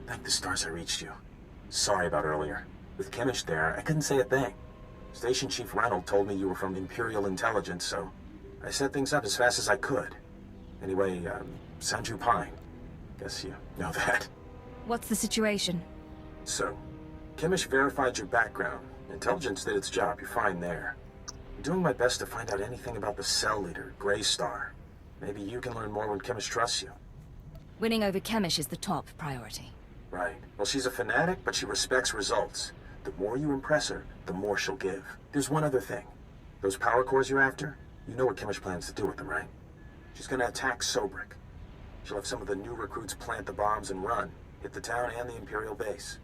Thank the stars I reached you. Sorry about earlier. With Kimmich there, I couldn't say a thing. Station Chief Reynolds told me you were from Imperial Intelligence, so I set things up as fast as I could. Anyway, Sanju Pine. Guess you know that. What's the situation? So, Kimmich verified your background. Intelligence did its job, you're fine there. I'm doing my best to find out anything about the cell leader, Greystar. Maybe you can learn more when Kimmich trusts you. Winning over Chemish is the top priority. Right. Well, she's a fanatic, but she respects results. The more you impress her, the more she'll give. There's one other thing. Those power cores you're after, you know what Kimmich plans to do with them, right? She's gonna attack Sobrik. She'll have some of the new recruits plant the bombs and run, hit the town and the Imperial base.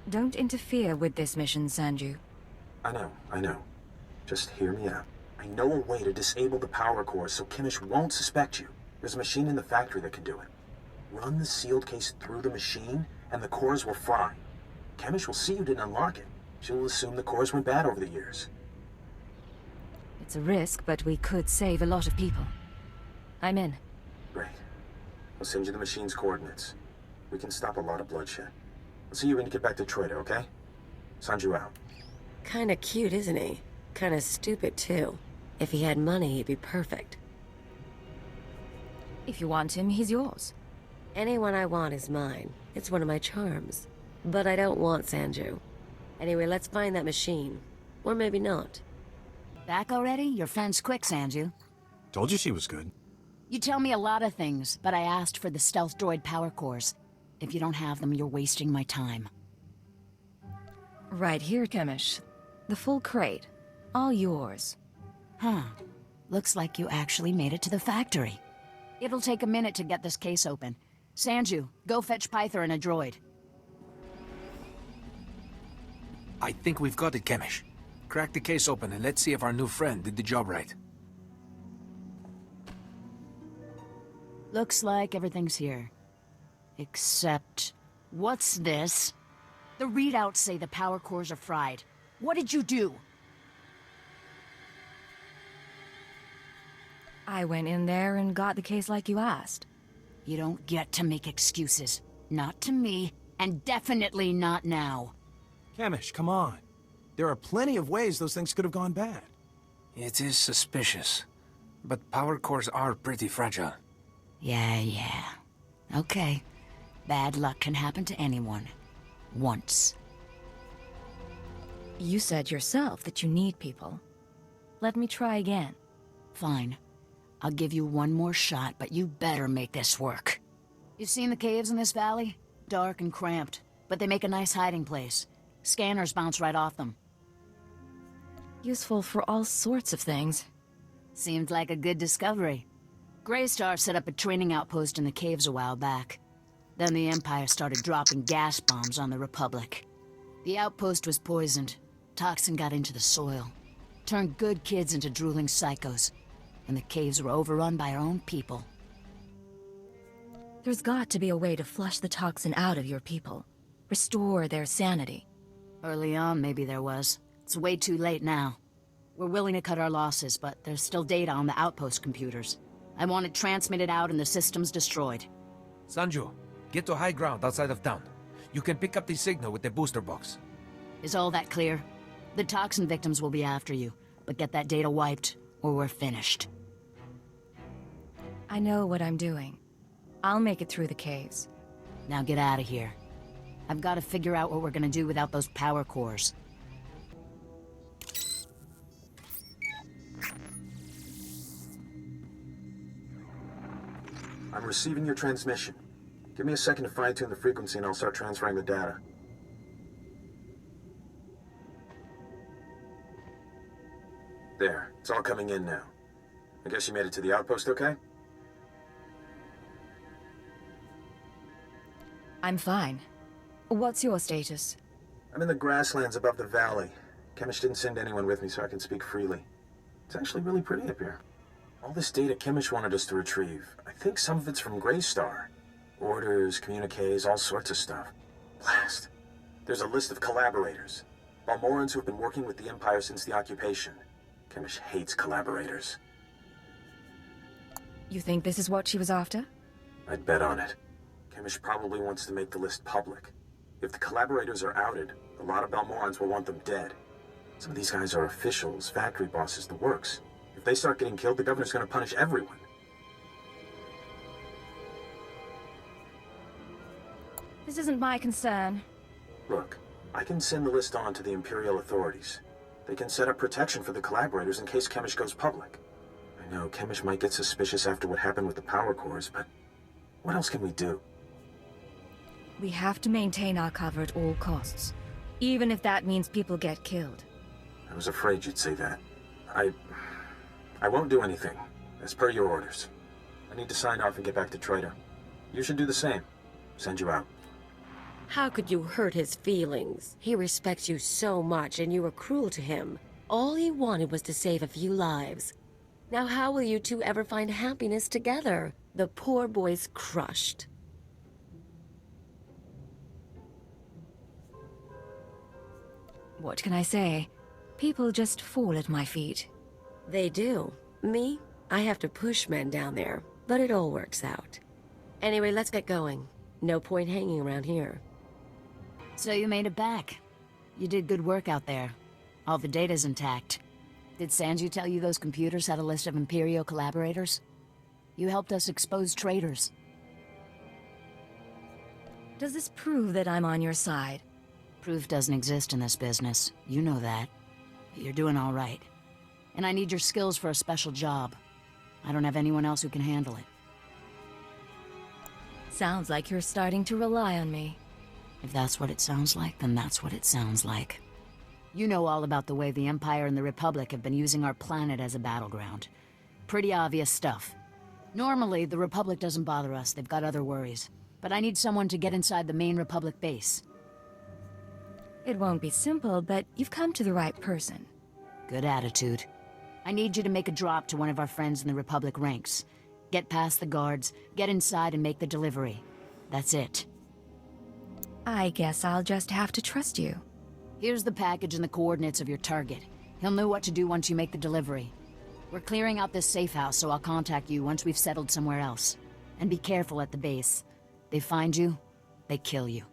Don't interfere with this mission, Sanju. I know. Just hear me out. I know a way to disable the power cores so Kimmich won't suspect you. There's a machine in the factory that can do it. Run the sealed case through the machine, and the cores will fry. Kimmich will see you didn't unlock it. She'll assume the cores went bad over the years. It's a risk, but we could save a lot of people. I'm in. Great. I'll send you the machine's coordinates. We can stop a lot of bloodshed. I'll see you when you get back to Troida, okay? Sanju out. Kinda cute, isn't he? Kinda stupid, too. If he had money, he'd be perfect. If you want him, he's yours. Anyone I want is mine. It's one of my charms. But I don't want Sanju. Anyway, let's find that machine. Or maybe not. Back already? Your friend's quick, Sanju. Told you she was good. You tell me a lot of things, but I asked for the stealth droid power cores. If you don't have them, you're wasting my time. Right here, Chemish. The full crate. All yours. Huh. Looks like you actually made it to the factory. It'll take a minute to get this case open. Sanju, go fetch Pyther and a droid. I think we've got it, Chemish. Crack the case open and let's see if our new friend did the job right. Looks like everything's here. Except... what's this? The readouts say the power cores are fried. What did you do? I went in there and got the case like you asked. You don't get to make excuses. Not to me, and definitely not now. Chemish, come on. There are plenty of ways those things could have gone bad. It is suspicious, but power cores are pretty fragile. Yeah. Okay. Bad luck can happen to anyone. Once. You said yourself that you need people. Let me try again. Fine. I'll give you one more shot, but you better make this work. You seen the caves in this valley? Dark and cramped, but they make a nice hiding place. Scanners bounce right off them. Useful for all sorts of things. Seemed like a good discovery. Greystar set up a training outpost in the caves a while back. Then the Empire started dropping gas bombs on the Republic. The outpost was poisoned. Toxin got into the soil. Turned good kids into drooling psychos. And the caves were overrun by our own people. There's got to be a way to flush the toxin out of your people. Restore their sanity. Early on, maybe there was. It's way too late now. We're willing to cut our losses, but there's still data on the outpost computers. I want it transmitted out and the systems destroyed. Sanju, get to high ground outside of town. You can pick up the signal with the booster box. Is all that clear? The toxin victims will be after you, but get that data wiped, or we're finished. I know what I'm doing. I'll make it through the caves. Now get out of here. I've got to figure out what we're gonna do without those power cores. I'm receiving your transmission. Give me a second to fine-tune the frequency and I'll start transferring the data. There, it's all coming in now. I guess you made it to the outpost okay? I'm fine. What's your status? I'm in the grasslands above the valley. Chemish didn't send anyone with me so I can speak freely. It's actually really pretty up here. All this data Chemish wanted us to retrieve. I think some of it's from Greystar. Orders, communiques, all sorts of stuff. Blast. There's a list of collaborators. Balmorans who've been working with the Empire since the occupation. Chemish hates collaborators. You think this is what she was after? I'd bet on it. Kemish probably wants to make the list public. If the collaborators are outed, a lot of Balmorans will want them dead. Some of these guys are officials, factory bosses, the works. If they start getting killed, the governor's gonna punish everyone. This isn't my concern. Look, I can send the list on to the Imperial authorities. They can set up protection for the collaborators in case Kemish goes public. I know Kemish might get suspicious after what happened with the power cores, but what else can we do? We have to maintain our cover at all costs, even if that means people get killed. I was afraid you'd say that. I won't do anything, as per your orders. I need to sign off and get back to Trader. You should do the same. Send you out. How could you hurt his feelings? He respects you so much and you were cruel to him. All he wanted was to save a few lives. Now how will you two ever find happiness together? The poor boy's crushed. What can I say? People just fall at my feet. They do. Me? I have to push men down there, but it all works out. Anyway, let's get going. No point hanging around here. So you made it back. You did good work out there. All the data's intact. Did Sanju tell you those computers had a list of Imperial collaborators? You helped us expose traitors. Does this prove that I'm on your side? Proof doesn't exist in this business. You know that. You're doing all right. And I need your skills for a special job. I don't have anyone else who can handle it. Sounds like you're starting to rely on me. If that's what it sounds like, then that's what it sounds like. You know all about the way the Empire and the Republic have been using our planet as a battleground. Pretty obvious stuff. Normally, the Republic doesn't bother us. They've got other worries. But I need someone to get inside the main Republic base. It won't be simple, but you've come to the right person. Good attitude. I need you to make a drop to one of our friends in the Republic ranks. Get past the guards, get inside and make the delivery. That's it. I guess I'll just have to trust you. Here's the package and the coordinates of your target. He'll know what to do once you make the delivery. We're clearing out this safe house, so I'll contact you once we've settled somewhere else. And be careful at the base. They find you, they kill you.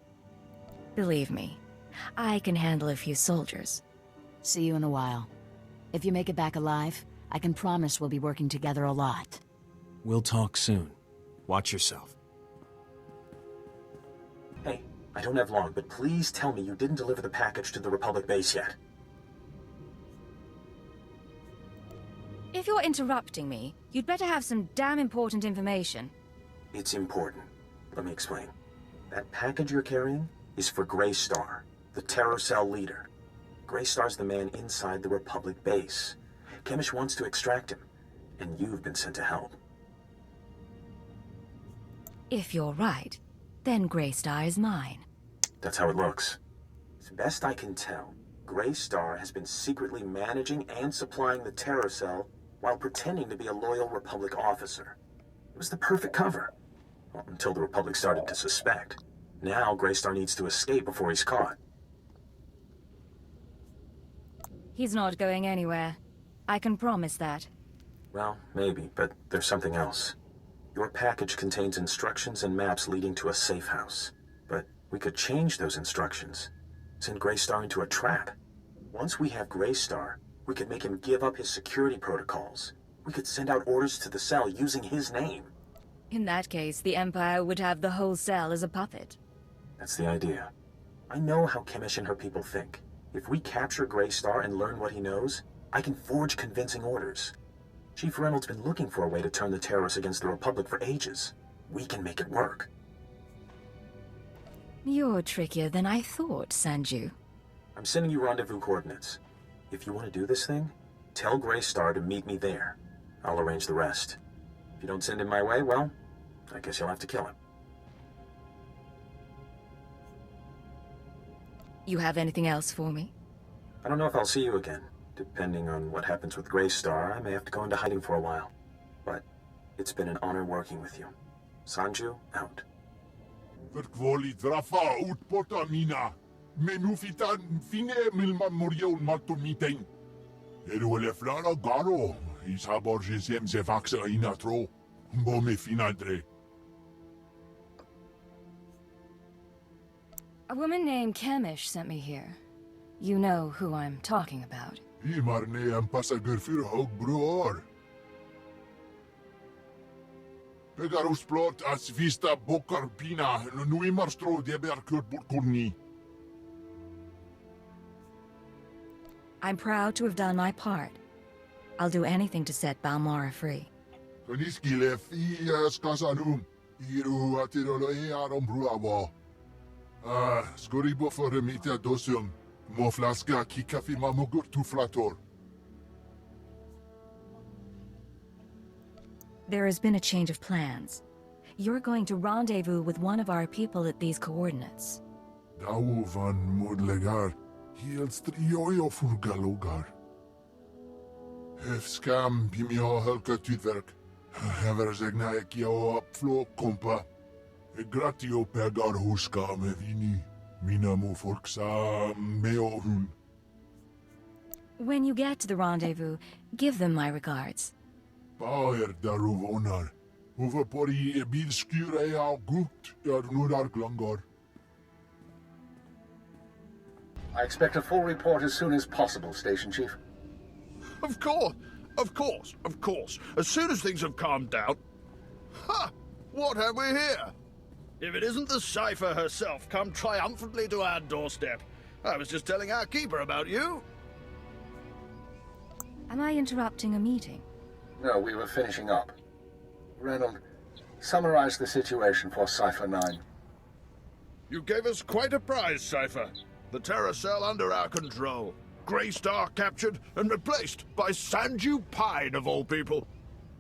Believe me, I can handle a few soldiers. See you in a while. If you make it back alive, I can promise we'll be working together a lot. We'll talk soon. Watch yourself. Hey, I don't have long, but please tell me you didn't deliver the package to the Republic base yet. If you're interrupting me, you'd better have some damn important information. It's important. Let me explain. That package you're carrying is for Greystar, the Terror Cell leader. Greystar's the man inside the Republic base. Kemish wants to extract him, and you've been sent to help. If you're right, then Greystar is mine. That's how it looks. As best I can tell, Greystar has been secretly managing and supplying the Terror Cell while pretending to be a loyal Republic officer. It was the perfect cover. Well, until the Republic started to suspect. Now Greystar needs to escape before he's caught. He's not going anywhere. I can promise that. Well, maybe, but there's something else. Your package contains instructions and maps leading to a safe house. But we could change those instructions. Send Greystar into a trap. Once we have Greystar, we could make him give up his security protocols. We could send out orders to the cell using his name. In that case, the Empire would have the whole cell as a puppet. That's the idea. I know how Kemish and her people think. If we capture Greystar and learn what he knows, I can forge convincing orders. Chief Reynolds' been looking for a way to turn the terrorists against the Republic for ages. We can make it work. You're trickier than I thought, Sanju. I'm sending you rendezvous coordinates. If you want to do this thing, tell Greystar to meet me there. I'll arrange the rest. If you don't send him my way, well, I guess you'll have to kill him. You have anything else for me? I don't know if I'll see you again. Depending on what happens with Greystar, I may have to go into hiding for a while. But it's been an honor working with you. Sanju, out. Verkwoli drafa utpota mina. Menufitan fine milma morio matumiteng. Eruele flara garo. Isabor jesem se vaxa inatro. Bome finadre. A woman named Kemish sent me here. You know who I'm talking about. Imarne en passager för hög bror. Pegarus plot as vista bokar pina, nu imarstro de berkurt burkurni. I'm proud to have done my part. I'll do anything to set Balmora free. Koniskile fias kasanum, iru atirolo arom bruavo. Skoribo för mita dosum, mo flaska kikafi mamogur tu flator. There has been a change of plans. You're going to rendezvous with one of our people at these coordinates. Dau van modlegar, helt striojo furgalogar. Hefskam pimio helka tutverk. Heverzegna ekio apflo kompa. Gratio pegar huska me vini. Minamo forksa meohun. When you get to the rendezvous, give them my regards. Bauer daruvonar. Hoeveel pori bilskure al gut, nudar glangor. I expect a full report as soon as possible, Station Chief. Of course. As soon as things have calmed down. Ha! What have we here? If it isn't the Cypher herself come triumphantly to our doorstep. I was just telling our keeper about you. Am I interrupting a meeting? No, we were finishing up. Reynolds, summarize the situation for Cypher 9. You gave us quite a prize, Cypher. The Terror Cell under our control. Greystar captured and replaced by Sanju Pine, of all people.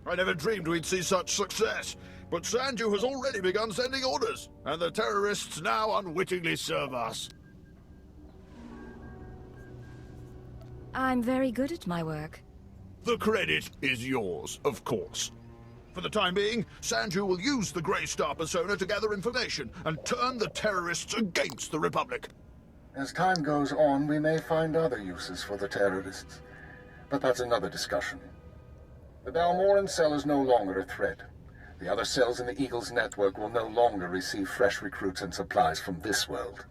I never dreamed we'd see such success, but Sanju has already begun sending orders, and the terrorists now unwittingly serve us. I'm very good at my work. The credit is yours, of course. For the time being, Sanju will use the Greystar persona to gather information and turn the terrorists against the Republic. As time goes on, we may find other uses for the terrorists. But that's another discussion. The Balmoran cell is no longer a threat. The other cells in the Eagle's network will no longer receive fresh recruits and supplies from this world.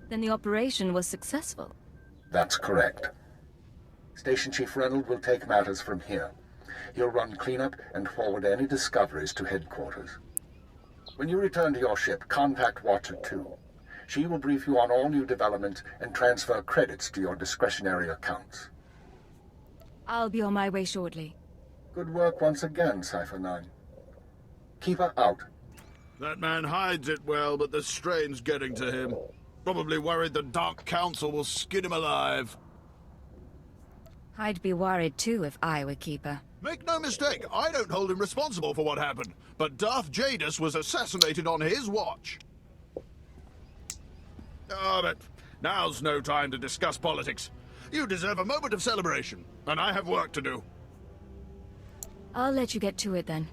Then the operation was successful. That's correct. Station Chief Reynolds will take matters from here. He'll run cleanup and forward any discoveries to headquarters. When you return to your ship, contact Watcher 2. She will brief you on all new developments and transfer credits to your discretionary accounts. I'll be on my way shortly. Good work once again, Cypher 9. Keep her out. That man hides it well, but the strain's getting to him. Probably worried the Dark Council will skin him alive. I'd be worried too if I were Keeper. Make no mistake, I don't hold him responsible for what happened, but Darth Jadus was assassinated on his watch. Oh, but now's no time to discuss politics. You deserve a moment of celebration, and I have work to do. I'll let you get to it then.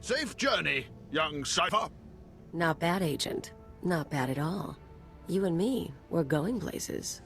Safe journey, young Cypher. Not bad, Agent. Not bad at all. You and me, we're going places.